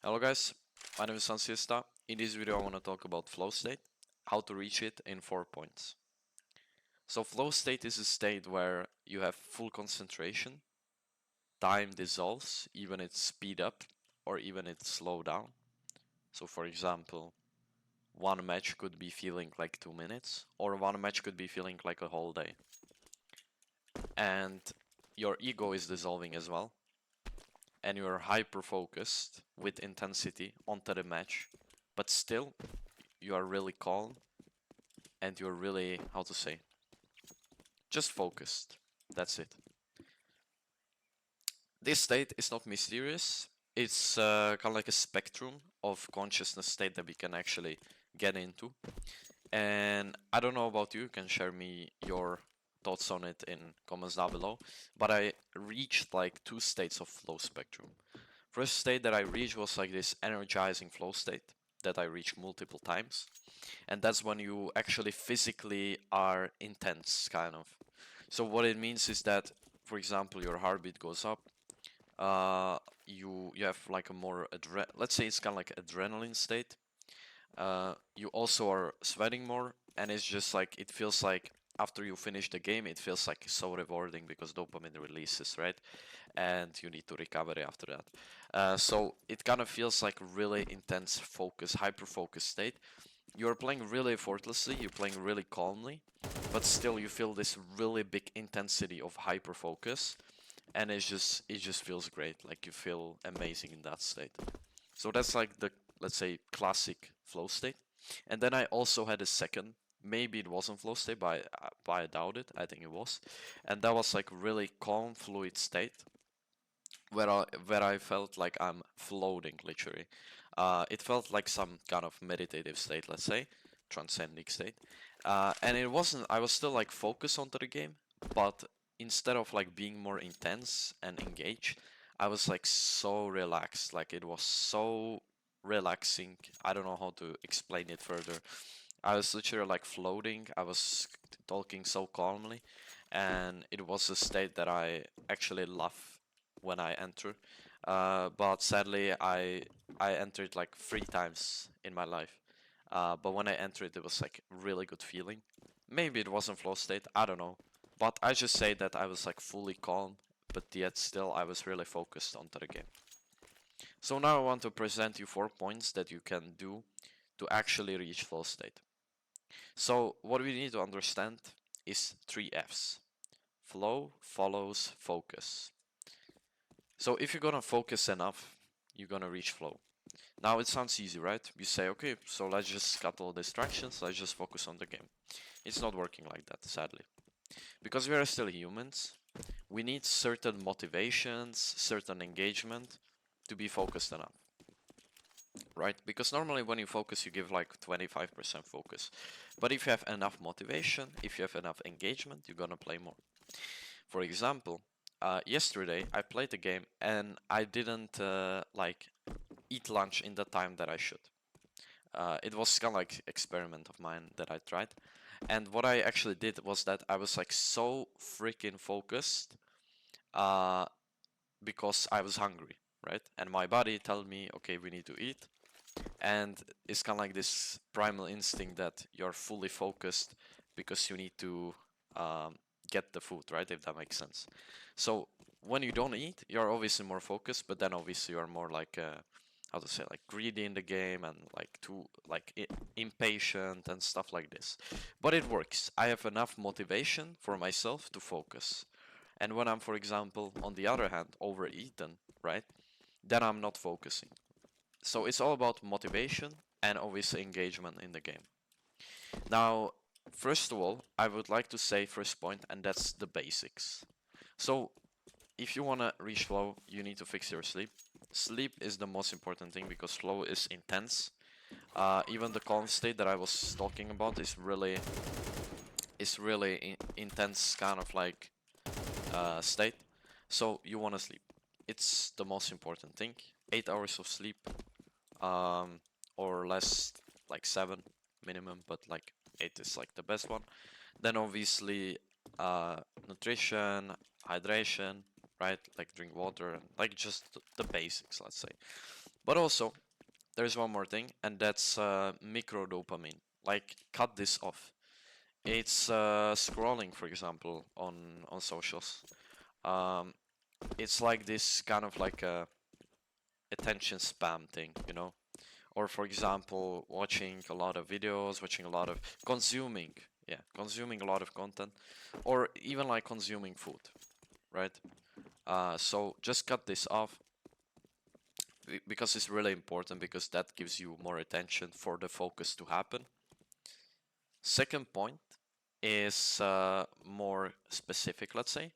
Hello guys, my name is CS2. In this video I want to talk about flow state, how to reach it in 4 points. So flow state is a state where you have full concentration, time dissolves, even it's speed up or even it's slow down. So for example, one match could be feeling like 2 minutes or one match could be feeling like a whole day. And your ego is dissolving as well. And you're hyper focused with intensity onto the match, but still you are really calm and you're really, how to say, just focused. That's it. This state is not mysterious. It's kind of like a spectrum of consciousness state that we can actually get into. And I don't know about you, you can share me your thoughts on it in comments down below. But I reached like 2 states of flow spectrum. First state that I reached was like this energizing flow state that I reached multiple times. And that's when you actually physically are intense, kind of. So what it means is that, for example, your heartbeat goes up. You have like a more let's say it's kind of like adrenaline state. You also are sweating more, and it's just like it feels like after you finish the game, it feels like so rewarding because dopamine releases, right? And you need to recover after that. So it kind of feels like really intense focus, hyper focus state. You're playing really effortlessly, you're playing really calmly, but still you feel this really big intensity of hyper focus, and it just feels great. Like you feel amazing in that state. So that's like the, let's say, classic flow state. And then I also had a second. Maybe it wasn't flow state, but I doubt it. I think it was, and that was like really calm, fluid state where I felt like I'm floating literally. It felt like some kind of meditative state, let's say, transcending state. And it wasn't. I was still like focused onto the game, but instead of like being more intense and engaged, I was like so relaxed. Like it was so relaxing. I don't know how to explain it further. I was literally like floating. I was talking so calmly, and it was a state that I actually love when I enter. But sadly, I entered like 3 times in my life. But when I entered, it was like really good feeling. Maybe it wasn't flow state. I don't know. But I just say that I was like fully calm, but yet still I was really focused onto the game. So now I want to present you 4 points that you can do to actually reach flow state. So what we need to understand is 3 F's. Flow follows focus. So if you're gonna focus enough, you're gonna reach flow. Now it sounds easy, right? You say, okay, so let's just cut all distractions, let's just focus on the game. It's not working like that, sadly. Because we are still humans, we need certain motivations, certain engagement to be focused enough. Right? Because normally when you focus, you give like 25% focus. But if you have enough motivation, if you have enough engagement, you're gonna play more. For example, yesterday I played the game and I didn't like eat lunch in the time that I should. It was kind of like experiment of mine that I tried. And what I actually did was that I was like so freaking focused uh, because I was hungry, right? And my body told me, okay, we need to eat. And it's kind of like this primal instinct that you're fully focused because you need to get the food, right? If that makes sense. So when you don't eat, you're obviously more focused, but then obviously you're more like how to say, like greedy in the game and like too like impatient and stuff like this. But it works. I have enough motivation for myself to focus. And when I'm, for example, on the other hand, overeaten, right? Then I'm not focusing. So it's all about motivation and obviously engagement in the game. Now, first of all, I would like to say first point, and that's the basics. So if you want to reach flow, you need to fix your sleep. Sleep is the most important thing because flow is intense. Even the calm state that I was talking about is really intense kind of like state. So you want to sleep. It's the most important thing. 8 hours of sleep, um, or less, like 7 minimum, but like 8 is like the best one. Then obviously nutrition, hydration, right? Like drink water and like just the basics, let's say. But also, there's one more thing, and that's micro dopamine. Like, cut this off. It's scrolling, for example, on socials. Um, it's like this kind of like a attention spam thing, you know? Or for example, watching a lot of videos, watching a lot of consuming, yeah, consuming a lot of content, or even like consuming food, right? So just cut this off because it's really important because that gives you more attention for the focus to happen. Second point is more specific, let's say,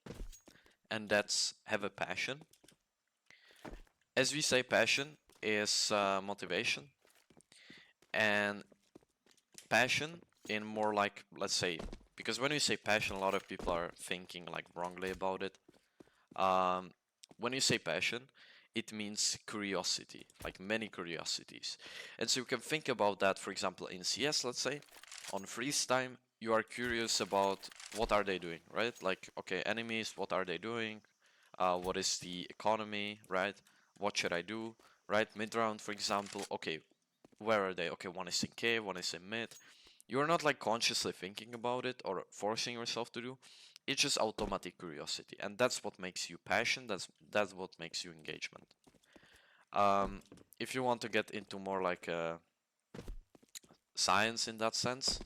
and that's have a passion. As we say, passion is motivation, and passion in more like, let's say, because when you say passion, a lot of people are thinking like wrongly about it. Um, when you say passion, it means curiosity, like many curiosities. And so you can think about that, for example, in CS, let's say, on freeze time, you are curious about what are they doing, right? Like, okay, enemies, what are they doing? What is the economy, right? What should I do, right? Mid round, for example, okay, where are they? Okay, one is in cave, one is in mid. You're not like consciously thinking about it or forcing yourself to do. It's just automatic curiosity, and that's what makes you passion. That's what makes you engagement. Um, if you want to get into more like science in that sense,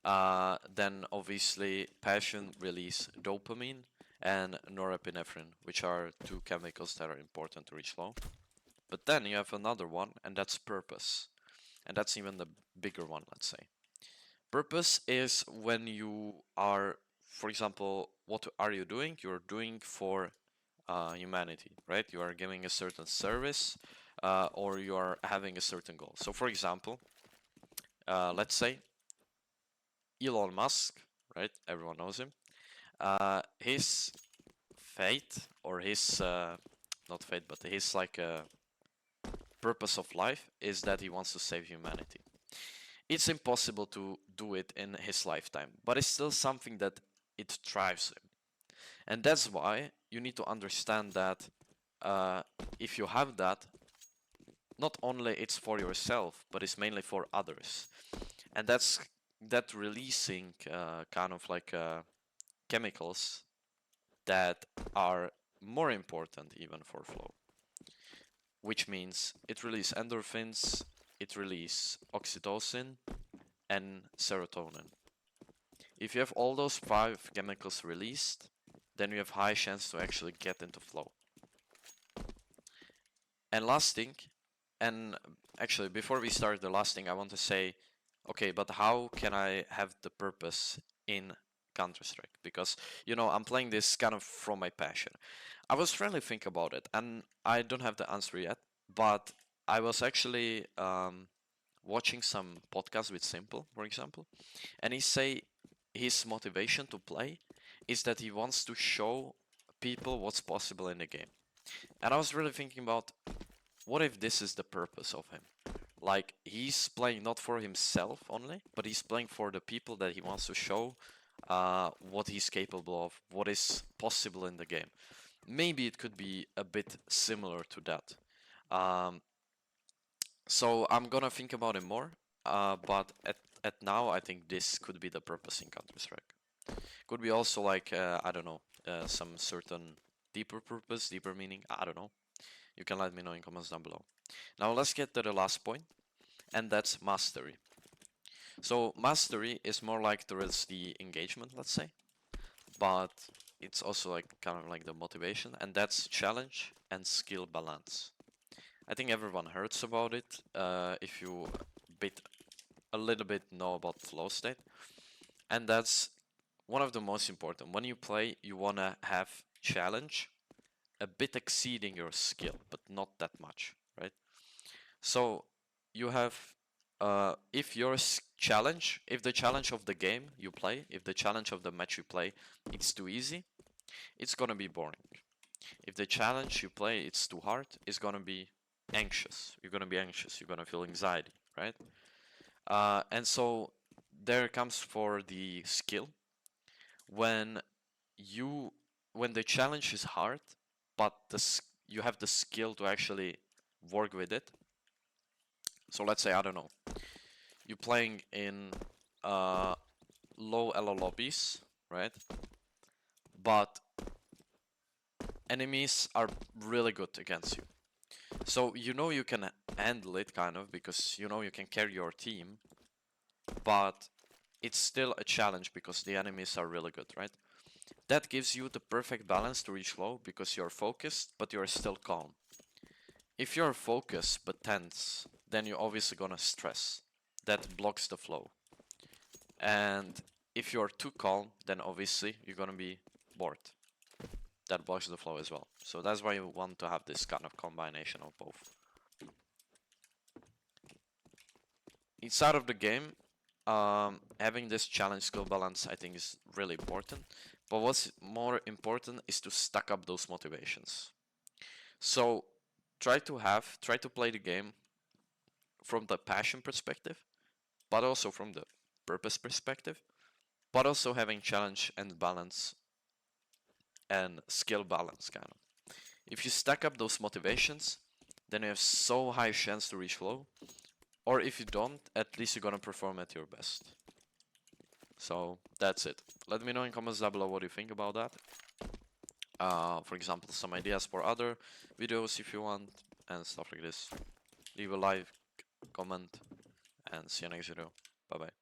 then obviously passion release dopamine and norepinephrine, which are two chemicals that are important to reach flow. But then you have another one, and that's purpose, and that's even the bigger one, let's say. Purpose is when you are, for example, what are you doing? You're doing for humanity, right? You are giving a certain service or you are having a certain goal. So, for example, let's say Elon Musk, right? Everyone knows him. His fate or his, not fate, but his like purpose of life is that he wants to save humanity. It's impossible to do it in his lifetime, but it's still something that it drives him. And that's why you need to understand that uh, if you have that, not only it's for yourself, but it's mainly for others. And that's that releasing kind of like chemicals that are more important even for flow, which means it releases endorphins, it releases oxytocin and serotonin. If you have all those five chemicals released, then you have high chance to actually get into flow. And last thing, and actually before we start the last thing, I want to say, okay, but how can I have the purpose in Counter-Strike? Because, you know, I'm playing this kind of from my passion. I was trying to think about it, and I don't have the answer yet, but I was actually watching some podcasts with Simple, for example, and he say his motivation to play is that he wants to show people what's possible in the game. And I was really thinking about what if this is the purpose of him? Like he's playing not for himself only, but he's playing for the people that he wants to show what he's capable of, what is possible in the game. Maybe it could be a bit similar to that. Um, so I'm gonna think about it more. But at now, I think this could be the purpose in Counter Strike. Could be also like I don't know, some certain deeper purpose, deeper meaning. I don't know. You can let me know in comments down below. Now let's get to the last point, and that's mastery. So mastery is more like there is the engagement, let's say, but it's also like kind of like the motivation, and that's challenge and skill balance. I think everyone hears about it. If you bit a little bit know about flow state, and that's one of the most important. When you play, you wanna have challenge a bit exceeding your skill, but not that much, right? So you have if your challenge, if the challenge of the game you play, if the challenge of the match you play, it's too easy, it's gonna be boring. If the challenge you play it's too hard, it's gonna be anxious. You're gonna be anxious. You're gonna feel anxiety, right? And so there comes for the skill when you when the challenge is hard, but you have the skill to actually work with it, So let's say, I don't know, you're playing in low elo lobbies, right? But enemies are really good against you. So you know you can handle it kind of because you know you can carry your team, but it's still a challenge because the enemies are really good, right? That gives you the perfect balance to reach low because you're focused, but you're still calm. If you're focused but tense, then you're obviously gonna stress. That blocks the flow. And if you're too calm, then obviously you're gonna be bored. That blocks the flow as well. So that's why you want to have this kind of combination of both. Inside of the game, having this challenge skill balance I think is really important. But what's more important is to stack up those motivations. So try to play the game from the passion perspective, but also from the purpose perspective, but also having challenge and balance and skill balance kind of. If you stack up those motivations, then you have so high chance to reach low. Or if you don't, at least you're gonna perform at your best. So that's it. Let me know in comments down below what you think about that. For example, some ideas for other videos if you want and stuff like this. Leave a like, comment, and see you next video. Bye bye.